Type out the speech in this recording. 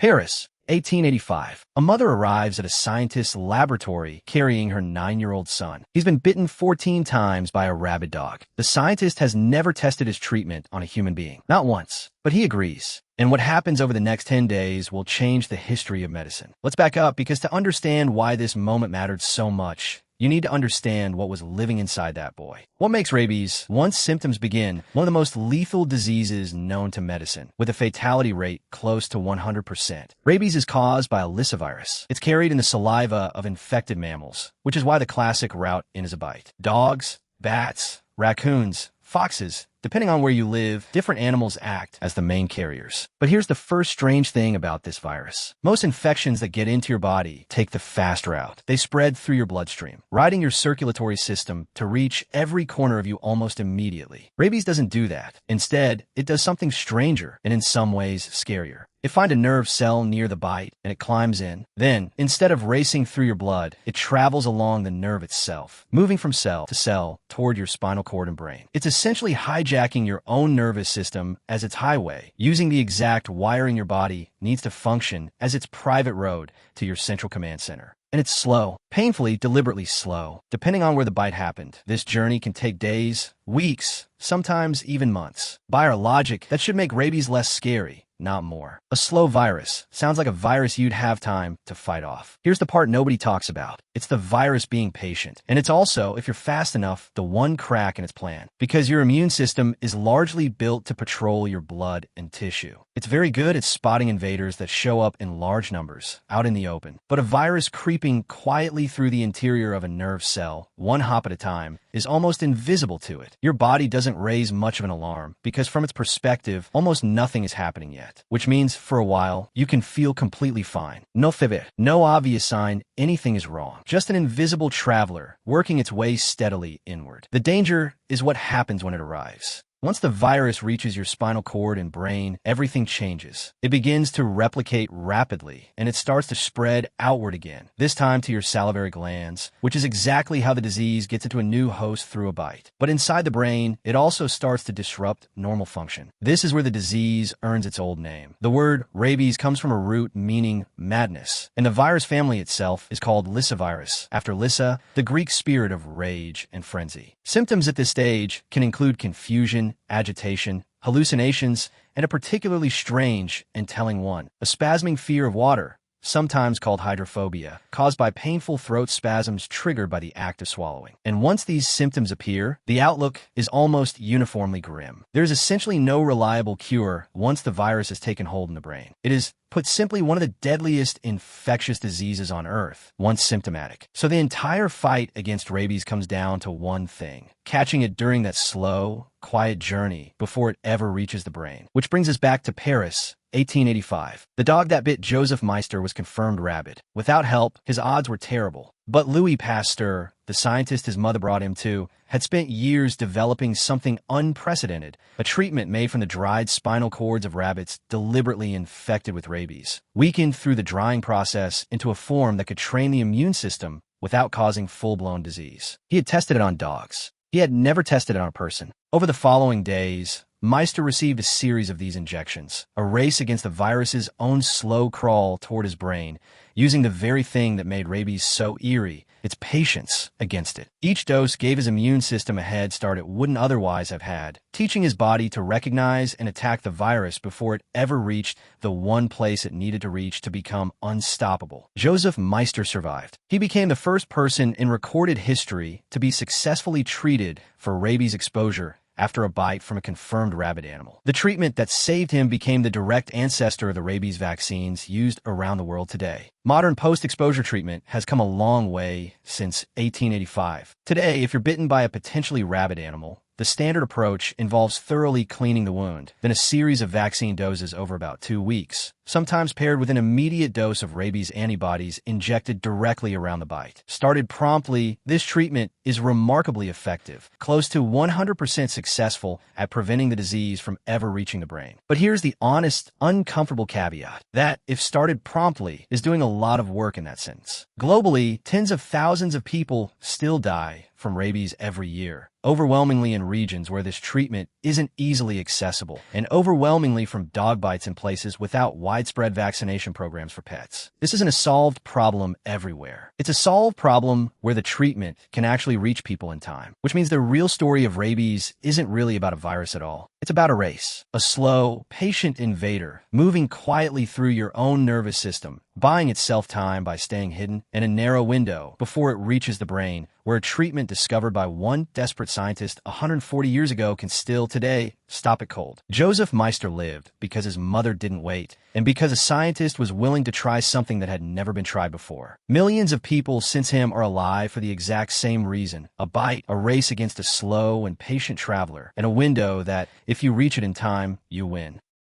Paris, 1885. A mother arrives at a scientist's laboratory carrying her 9-year-old son. He's been bitten 14 times by a rabid dog. The scientist has never tested his treatment on a human being. Not once. But he agrees. And what happens over the next 10 days will change the history of medicine. Let's back up, because to understand why this moment mattered so much, you need to understand what was living inside that boy. What makes rabies, once symptoms begin, one of the most lethal diseases known to medicine, with a fatality rate close to 100%. Rabies is caused by a lyssavirus. It's carried in the saliva of infected mammals, which is why the classic route in is a bite. Dogs, bats, raccoons, foxes, depending on where you live, different animals act as the main carriers. But here's the first strange thing about this virus. Most infections that get into your body take the fast route. They spread through your bloodstream, riding your circulatory system to reach every corner of you almost immediately. Rabies doesn't do that. Instead, it does something stranger and in some ways scarier. It finds a nerve cell near the bite, and it climbs in. Then, instead of racing through your blood, it travels along the nerve itself, moving from cell to cell toward your spinal cord and brain. It's essentially hijacking your own nervous system as its highway, using the exact wiring your body needs to function as its private road to your central command center. And it's slow, painfully, deliberately slow. Depending on where the bite happened, this journey can take days, weeks, sometimes even months. By our logic, that should make rabies less scary, not more. A slow virus sounds like a virus you'd have time to fight off. Here's the part nobody talks about. It's the virus being patient. And it's also, if you're fast enough, the one crack in its plan. Because your immune system is largely built to patrol your blood and tissue. It's very good at spotting invaders that show up in large numbers, out in the open. But a virus creeping quietly through the interior of a nerve cell, one hop at a time, is almost invisible to it. Your body doesn't raise much of an alarm, because from its perspective, almost nothing is happening yet. Which means, for a while, you can feel completely fine. No fever, no obvious sign anything is wrong. Just an invisible traveler, working its way steadily inward. The danger is what happens when it arrives. Once the virus reaches your spinal cord and brain, everything changes. It begins to replicate rapidly, and it starts to spread outward again, this time to your salivary glands, which is exactly how the disease gets into a new host through a bite. But inside the brain, it also starts to disrupt normal function. This is where the disease earns its old name. The word rabies comes from a root meaning madness, and the virus family itself is called lyssavirus, after Lyssa, the Greek spirit of rage and frenzy. Symptoms at this stage can include confusion, agitation, hallucinations, and a particularly strange and telling one, a spasming fear of water, sometimes called hydrophobia, caused by painful throat spasms triggered by the act of swallowing. And once these symptoms appear, the outlook is almost uniformly grim. There's essentially no reliable cure once the virus has taken hold in the brain. It is, put simply, one of the deadliest infectious diseases on Earth, once symptomatic. So the entire fight against rabies comes down to one thing: catching it during that slow, quiet journey before it ever reaches the brain. Which brings us back to Paris, 1885. The dog that bit Joseph Meister was confirmed rabid. Without help, his odds were terrible. But Louis Pasteur, the scientist his mother brought him to, had spent years developing something unprecedented, a treatment made from the dried spinal cords of rabbits deliberately infected with rabies, weakened through the drying process into a form that could train the immune system without causing full-blown disease. He had tested it on dogs. He had never tested it on a person. Over the following days, Meister received a series of these injections, a race against the virus's own slow crawl toward his brain, using the very thing that made rabies so eerie, its patience against it. Each dose gave his immune system a head start it wouldn't otherwise have had, teaching his body to recognize and attack the virus before it ever reached the one place it needed to reach to become unstoppable. Joseph Meister survived. He became the first person in recorded history to be successfully treated for rabies exposure after a bite from a confirmed rabid animal. The treatment that saved him became the direct ancestor of the rabies vaccines used around the world today. Modern post-exposure treatment has come a long way since 1885. Today, if you're bitten by a potentially rabid animal, the standard approach involves thoroughly cleaning the wound, then a series of vaccine doses over about 2 weeks, sometimes paired with an immediate dose of rabies antibodies injected directly around the bite. Started promptly, this treatment is remarkably effective, close to 100% successful at preventing the disease from ever reaching the brain. But here's the honest, uncomfortable caveat: that, if started promptly, is doing a lot of work in that sentence. Globally, tens of thousands of people still die from rabies every year, overwhelmingly in regions where this treatment isn't easily accessible, and overwhelmingly from dog bites in places without widespread vaccination programs for pets. This isn't a solved problem everywhere. It's a solved problem where the treatment can actually reach people in time, which means the real story of rabies isn't really about a virus at all. It's about a race, a slow, patient invader moving quietly through your own nervous system, buying itself time by staying hidden in a narrow window before it reaches the brain, where a treatment discovered by one desperate scientist 140 years ago can still today stop it cold. Joseph Meister lived because his mother didn't wait, and because a scientist was willing to try something that had never been tried before. Millions of people since him are alive for the exact same reason: a bite, a race against a slow and patient traveler, and a window that, if you reach it in time, you win.